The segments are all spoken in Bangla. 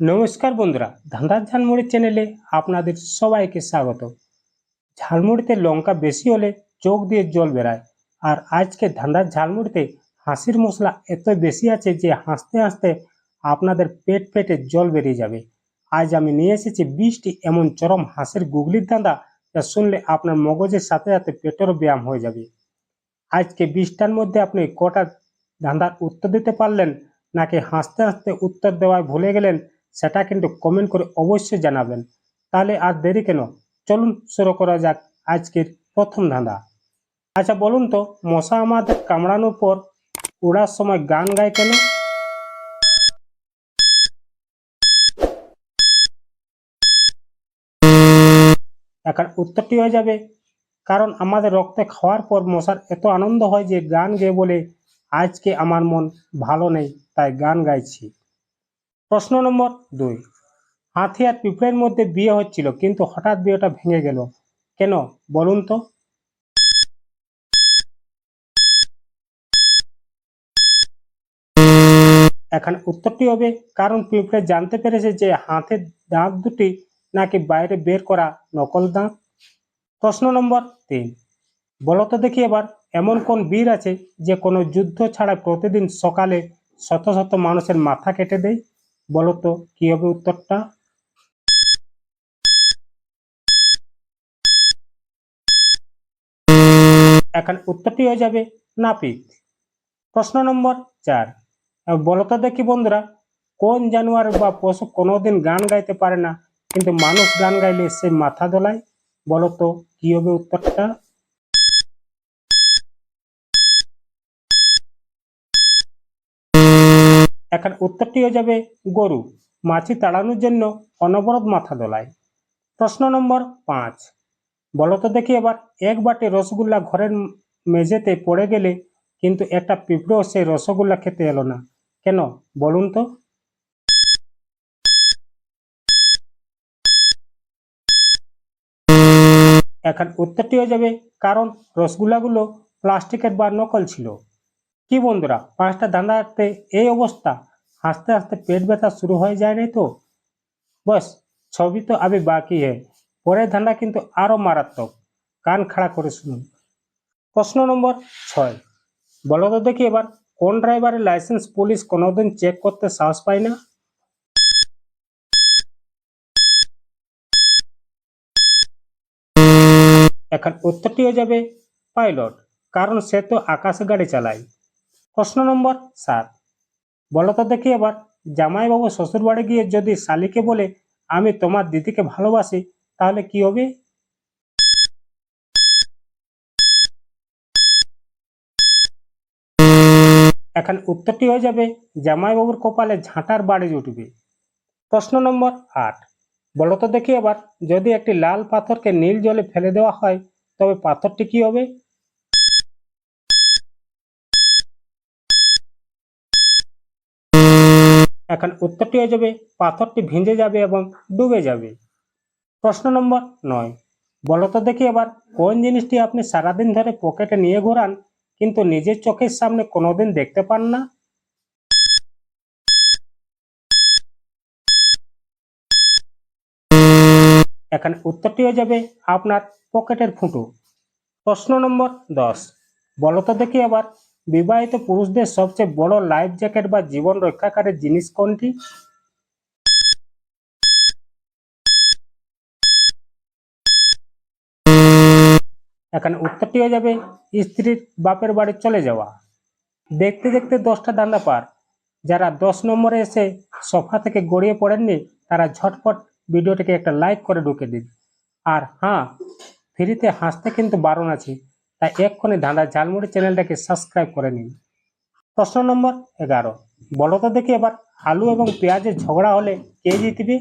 নমস্কার বন্ধুরা, ধান্দার ঝালমুড়ি চ্যানেলে আপনাদের সবাইকে স্বাগত। ঝালমুড়িতে লঙ্কা বেশি হলে চোখ দিয়ে জল বেরায়। আর আজকে ধান্দার ঝালমুড়িতে হাসির মশলা এত বেশি আছে যে হাসতে হাসতে আপনাদের পেট পেটে জল বেরিয়ে যাবে। আজ আমি নিয়ে এসেছি 20টি এমন চরম হাসির গুগলির ধাঁধা যা শুনলে আপনার মগজের সাথে সাথে পেটেরও ব্যায়াম হয়ে যাবে। আজকে 20টার মধ্যে আপনি কটা ধাঁধার উত্তর দিতে পারলেন, নাকি হাসতে হাসতে উত্তর দেওয়ায় ভুলে গেলেন, সেটা কিন্তু কমেন্ট করে অবশ্যই জানাবেন। তাহলে আর দেরি কেন, চলুন শুরু করা যাক আজকের প্রথম ধাঁধা। আচ্ছা বলুন তো, মশা আমাদের কামড়ানোর পর উড়ার সময় গান গায় কেন? এখন উত্তরটি হয়ে যাবে, কারণ আমাদের রক্তে খাওয়ার পর মশার এত আনন্দ হয় যে গান গেয়ে বলে, আজকে আমার মন ভালো নেই তাই গান গাইছি। প্রশ্ন নম্বর 2, হাতি আর পিঁপড়ের মধ্যে বিয়ে হচ্ছিল কিন্তু হঠাৎ বিয়েটা ভেঙে গেল কেন, বলুন তো? এখন উত্তরটি হবে, কারণ পিঁপড়ে জানতে পেরেছে যে হাতির দাঁত দুটি নাকি বাইরে বের করা নকল দাঁত। প্রশ্ন নম্বর 3, বলো তো দেখি এবার, এমন কোন বীর আছে যে কোনো যুদ্ধ ছাড়া প্রতিদিন সকালে শত শত মানুষের মাথা কেটে দেয়? বলো তো কি হবে উত্তরটা? এখন উত্তরটি হয়ে যাবে নাপিত। প্রশ্ন নম্বর 4, বলো তো দেখি বন্ধুরা, কোন জানোয়ার বা পশু কোনোদিন গান গাইতে পারে না কিন্তু মানুষ গান গাইলে সে মাথা দোলায়? বলো তো কি হবে উত্তরটা? এখন উত্তরটি হয়ে যাবে গরু। মাছি তাড়ানোর জন্য অনবরত মাথা দোলায়। প্রশ্ন নম্বর 5, বলো তো দেখি এবার, এক বাটি রসগোল্লা ঘরের মেঝেতে পড়ে গেলে কিন্তু একটা পিঁপড়েও সেই রসগোল্লা খেতে এলো না কেন, বলুন তো? এখন উত্তরটি হয়ে যাবে, কারণ রসগোল্লাগুলো প্লাস্টিকের বা নকল ছিল। কি বন্ধুরা, 5টা ধাঁধাতে এই অবস্থা, হাসতে হাসতে পেট ব্যথা শুরু হয়ে যায় নাই তো? বস, ছবি তো আবি বাকি है। পরের ধাঁধা কিন্তু আরো মারাত্মক, কান খাড়া করে শুনুন। প্রশ্ন নম্বর 6, বলো তো দেখি এবার, কোন ড্রাইভারের লাইসেন্স পুলিশ কোনোদিন চেক করতে সাহস পায় না? এখন উত্তরটি হয়ে যাবে পাইলট, কারণ সে তো আকাশে গাড়ি চালায়। প্রশ্ন নম্বর 7, বলো তো দেখি এবার, জামাইবাবু শ্বশুর বাড়ি গিয়ে যদি শালিকে বলে, আমি তোমার দিদিকে ভালোবাসি, তাহলে কি হবে? এখন উত্তরটি হয়ে যাবে, জামাইবাবুর কপালে ঝাঁটার বাড়ি উঠবে। প্রশ্ন নম্বর 8, বলো তো দেখি এবার, যদি একটি লাল পাথরকে নীল জলে ফেলে দেওয়া হয় তবে পাথরটি কি হবে? এখন উত্তরটি হয়ে যাবে, পাথরটি ভিজে যাবে এবং ডুবে যাবে। প্রশ্ন নম্বর 9, বলো তো দেখি এবার, কোন জিনিসটি আপনি সারাদিন ধরে পকেটে নিয়ে ঘোরান কিন্তু নিজের চোখের সামনে কোনোদিন দেখতে পান না? এখন উত্তরটি হয়ে যাবে আপনার পকেটের ফুটো। প্রশ্ন নম্বর 10, বলো তো দেখি এবার, বিবাহিত পুরুষদের সবচেয়ে বড় লাইফ জ্যাকেট বা জীবন রক্ষাকারী জিনিস কোনটি? এখন উত্তরটি হয়ে যাবে স্ত্রীর বাপের বাড়ি চলে যাওয়া। দেখতে দেখতে 10টা ধাঁধা পার। যারা 10 নম্বরে এসে সোফা থেকে গড়িয়ে পড়েননি, তারা ঝটপট ভিডিওটিকে একটা লাইক করে ঢুকে দিন। আর হ্যাঁ, ফ্রিতে হাসতে কিন্তু বারণ আছে, তাই এক্ষুনি ধাঁধা ঝালমুড়ি চ্যানেলটাকে সাবস্ক্রাইব করে নিন। প্রশ্ন নম্বর 11, বলো তো দেখি এবার, আলু এবং পেঁয়াজের ঝগড়া হলে কে জিতবে?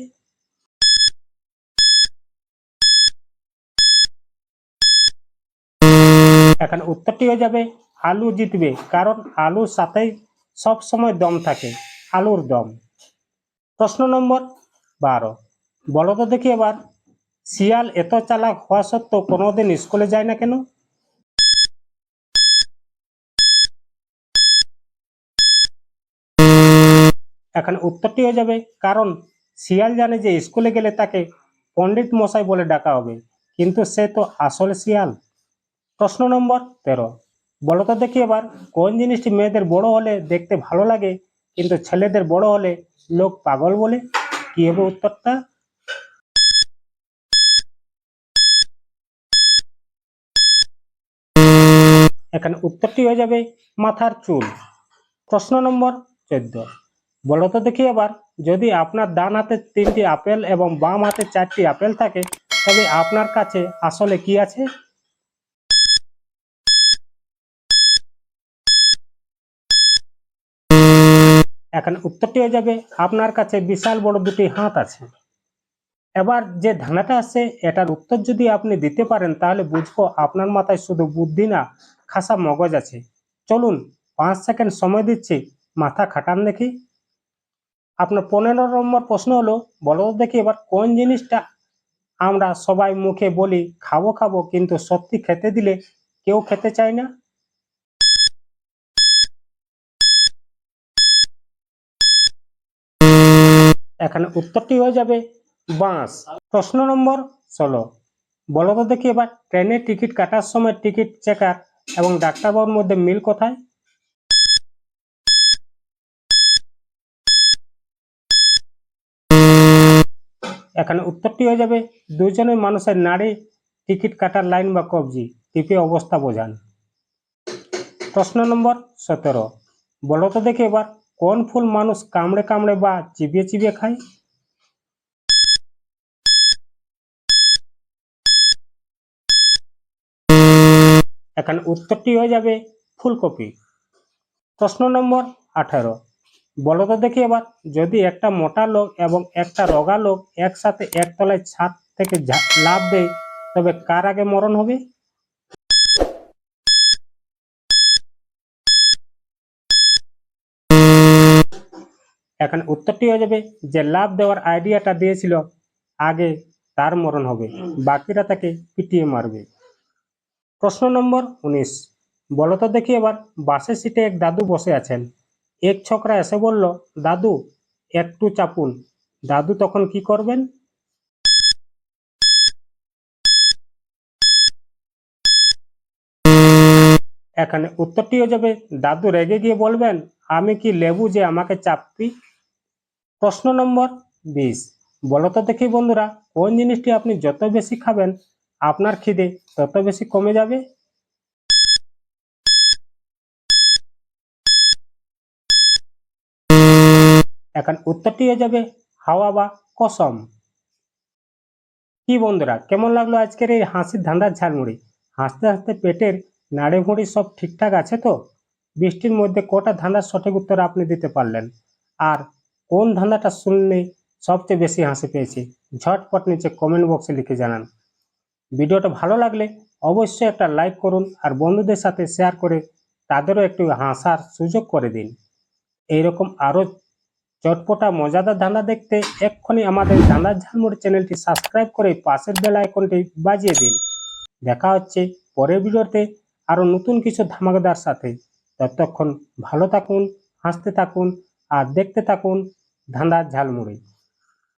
এখন উত্তরটি হয়ে যাবে আলু জিতবে, কারণ আলুর সাথেই সব সময় দম থাকে, আলুর দম। প্রশ্ন নম্বর 12, বলো তো দেখি এবার, শিয়াল এত চালাক হওয়া সত্ত্বেও কোনোদিন স্কুলে যায় না কেন? এখন উত্তরটি হয়ে যাবে, কারণ শিয়াল জানে যে স্কুলে গেলে তাকে পণ্ডিত মশাই বলে ডাকা হবে, কিন্তু সে তো আসলে শিয়াল। প্রশ্ন নম্বর 13, বলো তো দেখি এবার কোন জিনিসটি মেয়েদের বড় হলে দেখতে ভালো লাগে কিন্তু ছেলেদের বড় হলে লোক পাগল বলে? কি হবে উত্তরটা? এখানে উত্তরটি হয়ে যাবে মাথার চুল। প্রশ্ন নম্বর 14, বলো তো দেখি এবার যদি আপনার ডান হাতে 3টি আপেল এবং বাম হাতে 4টি আপেল থাকে তবে আপনার কাছে আসলে কি আছে? এখানে উত্তরটি হয়ে যাবে আপনার কাছে বিশাল বড় দুটি হাত আছে। এবার যে ধাঁধাটা আছে এটার উত্তর যদি আপনি দিতে পারেন তাহলে বুঝবো আপনার মাথায় শুধু বুদ্ধি না, খাসা মগজ আছে। চলুন 5 সেকেন্ড সময় দিচ্ছি, মাথা খাটান দেখি। আপনার 15 নম্বর প্রশ্ন হলো, বলো তো দেখি এবার কোন জিনিসটা আমরা সবাই মুখে বলি খাবো খাবো কিন্তু সত্যি খেতে দিলে কেউ খেতে চায় না? এখানে উত্তরটি হয়ে যাবে বাঁশ। প্রশ্ন নম্বর 16, বলো তো দেখি এবার ট্রেনের টিকিট কাটার সময় টিকিট চেকার এবং ডাক্তারবাবুর মধ্যে মিল কোথায়? এখানে উত্তরটি হয়ে যাবে দুজনের মানুষের নাড়ি টিকিট কাটার লাইন বা কবজি টিপে অবস্থা বোঝান। প্রশ্ন নম্বর 17, বলো তো দেখি এবার কোন ফুল মানুষ কামড়ে কামড়ে বা চিবিয়ে চিবিয়ে খায়? এখানে উত্তরটি হয়ে যাবে ফুলকপি। প্রশ্ন নম্বর 18, বলো তো দেখি এবার যদি একটা মোটা লোক এবং একটা রোগা লোক একসাথে একতলায় ছাদ থেকে লাফ দেয় তবে কার আগে মরণ হবে? এখানে উত্তরটি হয়ে যাবে যে লাফ দেওয়ার আইডিয়াটা দিয়েছিল আগে তার মরণ হবে, বাকিরা তাকে পিটিয়ে মারবে। প্রশ্ন নম্বর 19, বলো তো দেখি এবার বাসের সিটে এক দাদু বসে আছেন। এক ছোকরা এসে বলল, দাদু একটু চাপুন। দাদু তখন কি করবেন? এখানে উত্তরটি হয়ে যাবে দাদু রেগে গিয়ে বলবেন, আমি কি লেবু যে আমাকে চাপবি? প্রশ্ন নম্বর 20, বলো তো দেখি বন্ধুরা কোন জিনিসটি আপনি যত বেশি খাবেন আপনার খিদে তত বেশি কমে যাবে? এখন উত্তরটি হয়ে যাবে হাওয়া বা কসম। কি বন্ধুরা কেমন লাগলো আজকের এই হাসির ধাঁধার ঝালমুড়ি? হাসতে হাসতে পেটের নাড়ি ভুঁড়ি সব ঠিকঠাক আছে তো? বৃষ্টির মধ্যে কটা ধাঁধার সঠিক উত্তর আপনি দিতে পারলেন? আর কোন ধাঁধাটা শুনলে সবচেয়ে বেশি হাসি পেয়েছি ঝটপট নিচে কমেন্ট বক্সে লিখে জানান। ভিডিওটা ভালো লাগলে অবশ্যই একটা লাইক করুন আর বন্ধুদের সাথে শেয়ার করে তাদেরও একটু হাসার সুযোগ করে দিন। এইরকম আরো চটপটা মজাদার ধাঁধা দেখতে এক্ষুনি আমাদের ধাঁধার ঝালমুড়ি চ্যানেলটি সাবস্ক্রাইব করে পাশের বেল আইকনটি বাজিয়ে দিন। দেখা হচ্ছে পরের ভিডিওতে আরো নতুন কিছু ধামাকাদার সাথে। ততক্ষণ ভালো থাকুন, হাসতে থাকুন আর দেখতে থাকুন ধাঁধার ঝালমুড়ি।